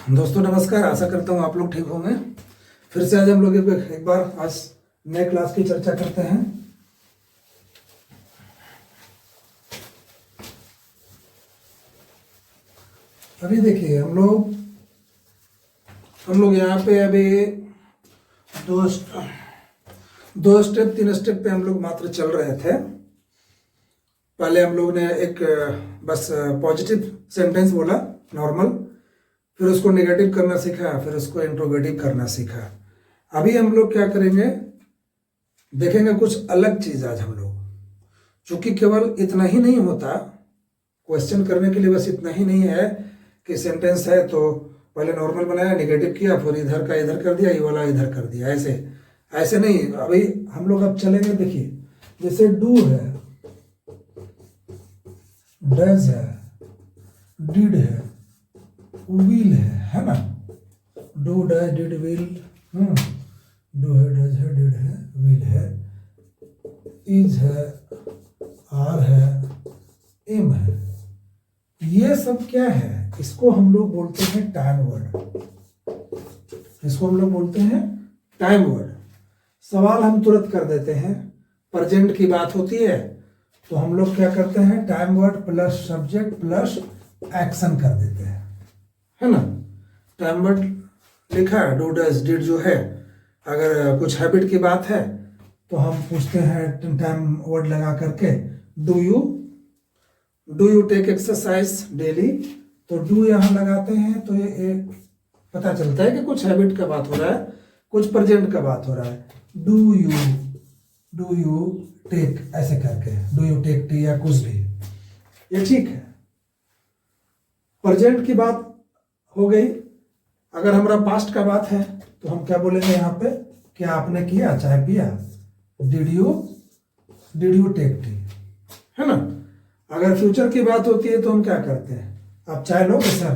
दोस्तों नमस्कार। आशा करता हूँ आप लोग ठीक होंगे। फिर से आज हम लोग एक बार आज नए क्लास की चर्चा करते हैं। अभी देखिए हम लोग यहाँ पे अभी दो स्टेप तीन स्टेप पे हम लोग मात्र चल रहे थे। पहले हम लोग ने एक बस पॉजिटिव सेंटेंस बोला नॉर्मल, फिर उसको नेगेटिव करना सीखा, फिर उसको इंट्रोगेटिव करना सीखा। अभी हम लोग क्या करेंगे, देखेंगे कुछ अलग चीज़ आज हम लोग। चूंकि केवल इतना ही नहीं होता, क्वेश्चन करने के लिए बस इतना ही नहीं है कि सेंटेंस है तो पहले नॉर्मल बनाया, नेगेटिव किया, फिर इधर का इधर कर दिया, ये वाला इधर कर दिया, ऐसे नहीं। अभी हम लोग अब चलेंगे। देखिए जैसे डू है, डज है, डिड है, विल है ना। Do does did will, do है, डज है, डिड है, विल है, इज है, आर है, एम है। ये सब क्या है? इसको हम लोग बोलते हैं टाइम वर्ड। इसको हम लोग बोलते हैं टाइम वर्ड। सवाल हम तुरंत कर देते हैं। प्रेजेंट की बात होती है तो हम लोग क्या करते हैं, time word plus subject plus action कर देते हैं, है ना। टाइम वर्ड लिखा है, डू डज डिड जो है। अगर कुछ हैबिट की बात है तो हम पूछते हैं टाइम वर्ड लगा करके, do you take exercise daily. तो डू यहाँ लगाते हैं तो ये पता चलता है कि कुछ हैबिट का बात हो रहा है, कुछ प्रेजेंट का बात हो रहा है। डू यू टेक, ऐसे करके डू यू टेक टी या कुछ भी, ये ठीक है। प्रेजेंट की बात हो गई। अगर हमारा पास्ट का बात है तो हम क्या बोलेंगे यहाँ पे, क्या आपने किया, चाय पिया, डिड यू टेक टी, है ना। अगर फ्यूचर की बात होती है तो हम क्या करते हैं, आप चाय लोगे सर,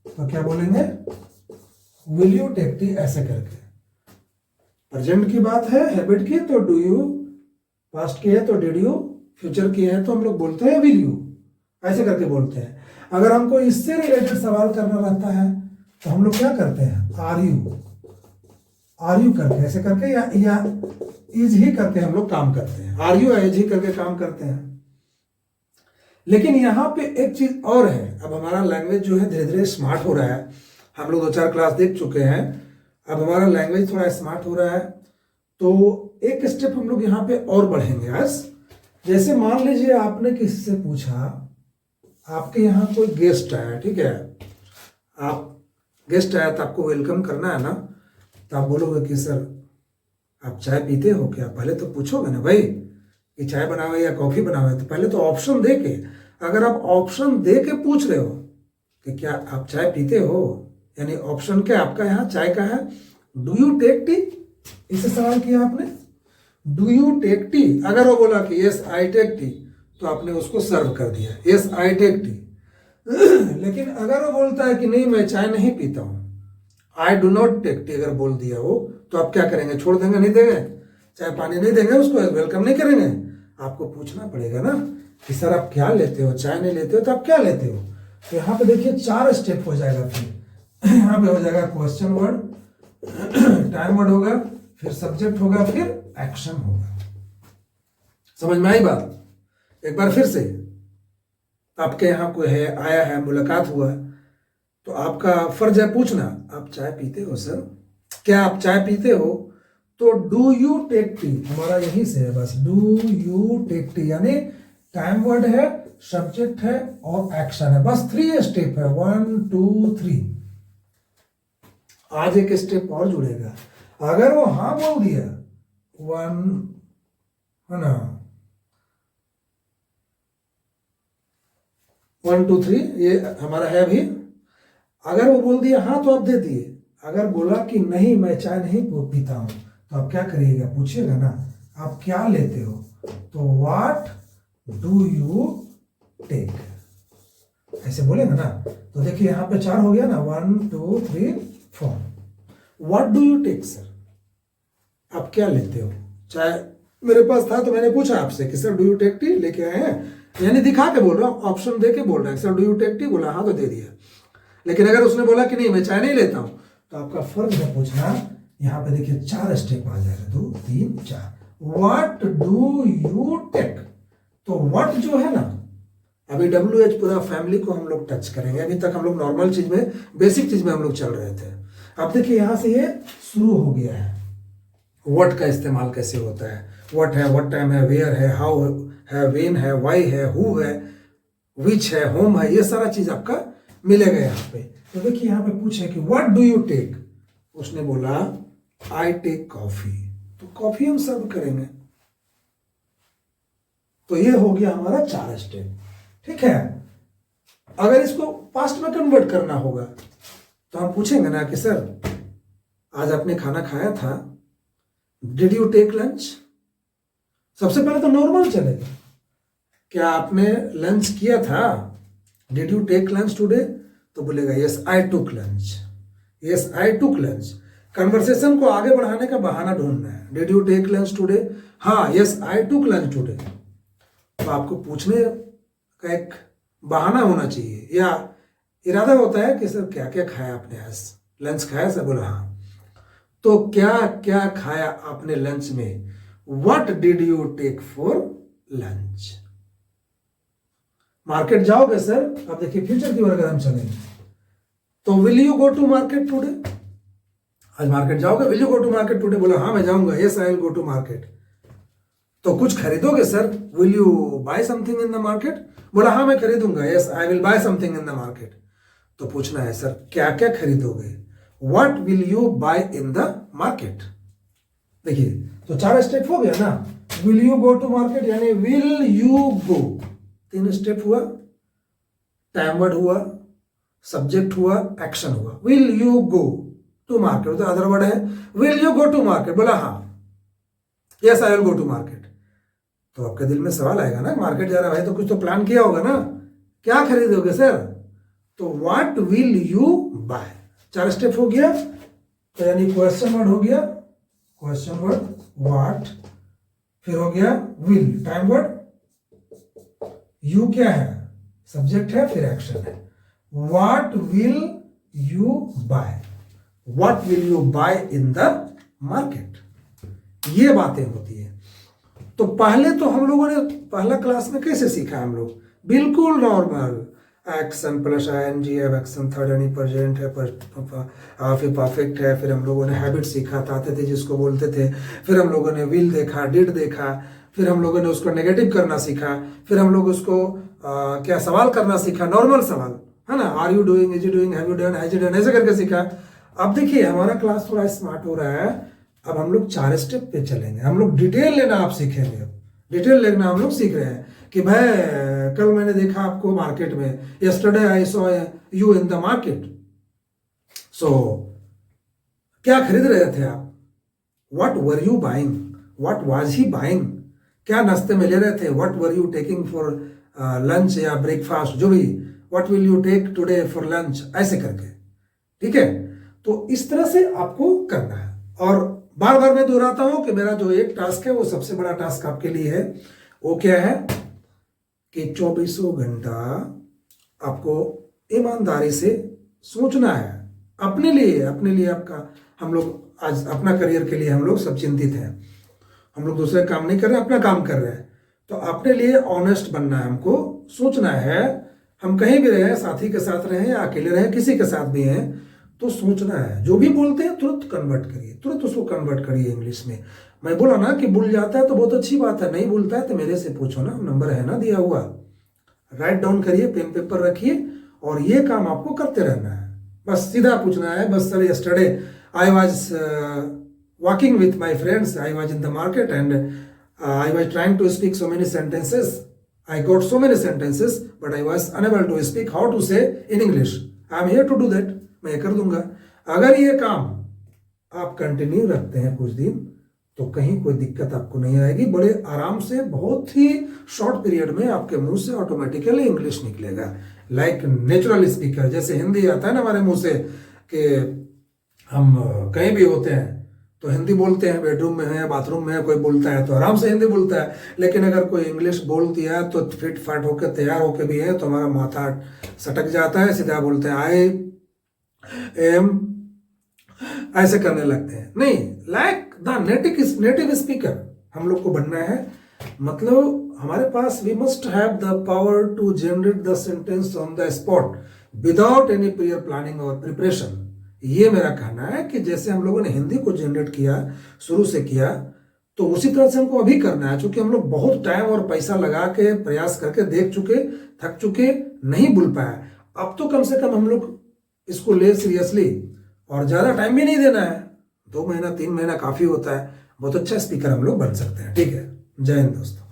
तो क्या बोलेंगे, विल यू टेक टी, ऐसे करके। प्रेजेंट की बात है, हैबिट की, तो डू यू, पास्ट की है तो डिड यू, फ्यूचर की है तो हम लोग बोलते हैं विल यू, ऐसे करके बोलते हैं। अगर हमको इससे रिलेटेड सवाल करना रहता है तो हम लोग क्या करते हैं, आर यू करके, ऐसे करके, या इज ही करके हम लोग काम करते हैं। आर यू इज ही करके काम करते हैं। लेकिन यहाँ पे एक चीज और है। अब हमारा लैंग्वेज जो है धीरे धीरे स्मार्ट हो रहा है। हम लोग 2-4 क्लास देख चुके हैं, अब हमारा लैंग्वेज थोड़ा स्मार्ट हो रहा है। तो एक स्टेप हम लोग यहाँ पे और बढ़ेंगे आज। जैसे मान लीजिए आपने किसी से पूछा, आपके यहाँ कोई गेस्ट आया, ठीक है, आप गेस्ट आया तो आपको वेलकम करना है ना। तो आप बोलोगे कि सर आप चाय पीते हो क्या? पहले तो पूछोगे ना भाई कि चाय बनावे या कॉफी बनावे, तो पहले तो ऑप्शन दे के, अगर आप ऑप्शन दे के पूछ रहे हो कि क्या आप चाय पीते हो, यानी ऑप्शन क्या आपका यहाँ चाय का है। डू यू टेक टी, इससे सवाल किया आपने, डू यू टेक टी। अगर वो बोला कि यस आई टेक टी, तो आपने उसको सर्व कर दिया, यस आई टेक टी। लेकिन अगर वो बोलता है कि नहीं मैं चाय नहीं पीता हूँ, I do not take tea, अगर बोल दिया वो, तो आप क्या करेंगे, छोड़ देंगे, नहीं देंगे, चाय पानी नहीं देंगे, उसको वेलकम नहीं करेंगे। आपको पूछना पड़ेगा ना कि सर आप क्या लेते हो, चाय नहीं लेते हो तो आप क्या लेते हो। तो यहाँ पे देखिए 4 स्टेप हो जाएगा। फिर यहाँ पे हो जाएगा क्वेश्चन वर्ड, टाइम वर्ड होगा, फिर सब्जेक्ट होगा, फिर एक्शन होगा। समझ में आई बात? एक बार फिर से, आपके यहाँ कोई है, आया है, मुलाकात हुआ, तो आपका फर्ज है पूछना, आप चाय पीते हो सर, क्या आप चाय पीते हो? तो डू यू टेक टी हमारा यहीं से है, बस डू यू टेक टी, यानी टाइम वर्ड है, सब्जेक्ट है और एक्शन है। बस 3 स्टेप है, 1 2 3। आज एक स्टेप और जुड़ेगा। अगर वो हाँ बोल दिया, 1, है ना, 1 2 3 ये हमारा है अभी। अगर वो बोल दिया हाँ तो आप दे दिए। अगर बोला कि नहीं मैं चाय नहीं पीता हूं, तो आप क्या करिएगा, पूछिएगा ना आप क्या लेते हो। तो व्हाट डू यू टेक, ऐसे बोलेगा ना। तो देखिए यहाँ पे 4 हो गया ना, 1 2 3 4। What do you take sir, आप क्या लेते हो। चाय मेरे पास था तो मैंने पूछा आपसे कि sir do you take tea, लेके आए हैं, यानी दिखा के बोल रहा हूँ, ऑप्शन दे के बोल रहा है, sir do you take tea, बोला हाँ तो दे दिया। लेकिन अगर उसने बोला कि नहीं मैं चाय नहीं लेता हूं, तो आपका फर्ज है पूछना। यहां पे देखिए 4 स्टेप आ जाएगा, 2 3 4। What do you take? तो व्हाट जो है ना, अभी WH पूरा फैमिली को हम लोग टच करेंगे। अभी तक हम लोग नॉर्मल चीज में, बेसिक चीज में हम लोग चल रहे थे। अब देखिए यहां से ये शुरू हो गया है। व्हाट का इस्तेमाल कैसे होता है, व्हाट है, व्हाट टाइम है, वेयर है, हाउ है, वेन है, वाई है, हु है, विच है, होम है, ये सारा चीज आपका मिलेगा यहाँ पे। तो देखिए यहाँ पे पूछे कि व्हाट डू यू टेक, उसने बोला आई टेक कॉफी, तो कॉफी हम सर्व करेंगे। तो ये हो गया हमारा 4 स्टेप। ठीक है, अगर इसको पास्ट में कन्वर्ट करना होगा तो हम पूछेंगे ना कि सर आज आपने खाना खाया था, डिड यू टेक लंच? सबसे पहले तो नॉर्मल चलेगा, क्या आपने लंच किया था, did you take lunch today? तो बोलेगा yes I took lunch, yes I took lunch. Conversation को आगे बढ़ाने का बहाना ढूंढना है। Did you take lunch today? हाँ, yes I took lunch today. तो आपको पूछने का एक बहाना होना चाहिए, या इरादा होता है कि सर क्या क्या खाया आपने आज, लंच खाया? सर बोला हाँ। तो क्या क्या खाया आपने लंच में? What did you take for lunch? Market जाओगे सर? अब देखिए फ्यूचर की ओर अगर हम चलेंगे तो will you go to market today? आज मार्केट जाओगे? Will you go to market today? बोला हाँ मैं जाऊंगा, yes I will go to market. तो कुछ खरीदोगे sir? Will you buy something in the market? बोला हाँ मैं खरीदूंगा, yes I will buy something in the market. तो पूछना है सर क्या क्या खरीदोगे? What will you buy in the market? देखिए तो 4 स्टेप हो गया ना। Will you go to market यानी विल यू गो, 3 स्टेप हुआ। टाइम वर्ड हुआ, सब्जेक्ट हुआ, एक्शन हुआ। Will you go to market, तो अदर वर्ड है will you go to market? बोला हाँ, yes I will go to market. तो आपके दिल में सवाल आएगा ना, मार्केट जा रहा है भाई तो कुछ तो प्लान किया होगा ना, क्या खरीदोगे सर? तो what will you buy. 4 step हो गया, तो यानी क्वेश्चन वर्ड हो गया, क्वेश्चन वर्ड व्हाट, फिर हो गया विल टाइम वर्ड, यू क्या है सब्जेक्ट है, फिर एक्शन है। What will you buy, what will you buy in the market, ये बातें होती है। तो पहले तो हम लोगों ने पहला क्लास में कैसे सीखा हम लोग? बिल्कुल नॉर्मल, एक्शन प्लस ING है, एक्शन थर्ड यानी प्रेजेंट है, फिर परफेक्ट है, फिर हम लोगों ने हैबिट सीखा था, आते थे जिसको बोलते थे, फिर हम लोगों ने विल देखा, डिड देखा, फिर हम लोगों ने उसको नेगेटिव करना सीखा, फिर हम लोग उसको क्या सवाल करना सीखा, नॉर्मल सवाल है ना, are you doing, is you doing, have you done, has you done, ऐसे करके सीखा। अब देखिए हमारा क्लास थोड़ा स्मार्ट हो रहा है, अब हम लोग 4 स्टेप पे चलेंगे। हम लोग डिटेल लेना आप सीखेंगे, अब डिटेल लेना हम लोग सीख रहे हैं कि भाई कल मैंने देखा आपको मार्केट में, yesterday I saw you in the market. So क्या खरीद रहे थे आप? What were you buying, what was he buying, क्या नाश्ते में ले रहे थे? What were you taking for lunch या ब्रेकफास्ट, जो भी, what will you take today for lunch, ऐसे करके। ठीक है, तो इस तरह से आपको करना है। और बार बार मैं दोहराता हूं कि मेरा जो एक टास्क है वो सबसे बड़ा टास्क आपके लिए है। वो क्या है कि 24 घंटा आपको ईमानदारी से सोचना है अपने लिए, अपने लिए आपका। हम लोग आज अपना करियर के लिए हम लोग सब चिंतित हैं, हम लोग दूसरे काम नहीं कर रहे, अपना काम कर रहे हैं। तो अपने लिए ऑनेस्ट बनना है, हमको सोचना है। हम कहीं भी रहे, साथी के साथ रहे या अकेले रहे, किसी के साथ भी हैं, तो सोचना है। जो भी बोलते हैं तुरंत कन्वर्ट करिए, तुरंत उसको कन्वर्ट करिए इंग्लिश में। मैं बोला ना कि भूल जाता है तो बहुत अच्छी बात है, नहीं भूलता है तो मेरे से पूछो ना, नंबर है ना दिया हुआ, राइट डाउन करिए, पेन पेपर रखिए और ये काम आपको करते रहना है। बस सीधा पूछना है, बस sir yesterday I was walking with my friends, I was in the market and I was trying to speak so many sentences, I got so many sentences but I was unable to speak how to say in English, I am here to do that, मैं कर दूंगा। अगर ये काम आप continue रखते हैं कुछ दिन तो कहीं कोई दिक्कत आपको नहीं आएगी, बड़े आराम से बहुत ही शॉर्ट पीरियड में आपके मुंह से ऑटोमेटिकली इंग्लिश निकलेगा, लाइक नेचुरल स्पीकर। जैसे हिंदी आता है ना हमारे मुंह से कि हम कहीं भी होते हैं तो हिंदी बोलते हैं, बेडरूम में है, बाथरूम में है, कोई बोलता है तो आराम से हिंदी बोलता है। लेकिन अगर कोई इंग्लिश बोल दिया तो फिट फाट होकर तैयार होकर भी है तो हमारा माथा सटक जाता है, सीधा बोलते हैं आई एम ऐसे करने लगते हैं। नहीं, लाइक द नेटिव स्पीकर हम लोग को बनना है। मतलब हमारे पास we must have the power to generate the sentence on the spot without any prior planning और प्रिपरेशन। ये मेरा कहना है कि जैसे हम लोगों ने हिंदी को जनरेट किया, शुरू से किया, तो उसी तरह से हमको अभी करना है। क्योंकि हम लोग बहुत टाइम और पैसा लगा के प्रयास करके देख चुके, थक चुके, नहीं भूल पाया। अब तो कम से कम हम लोग इसको ले सीरियसली, और ज़्यादा टाइम भी नहीं देना है। 2 महीना 3 महीना काफ़ी होता है। बहुत अच्छा स्पीकर हम लोग बन सकते हैं। ठीक है, जय हिंद दोस्तों।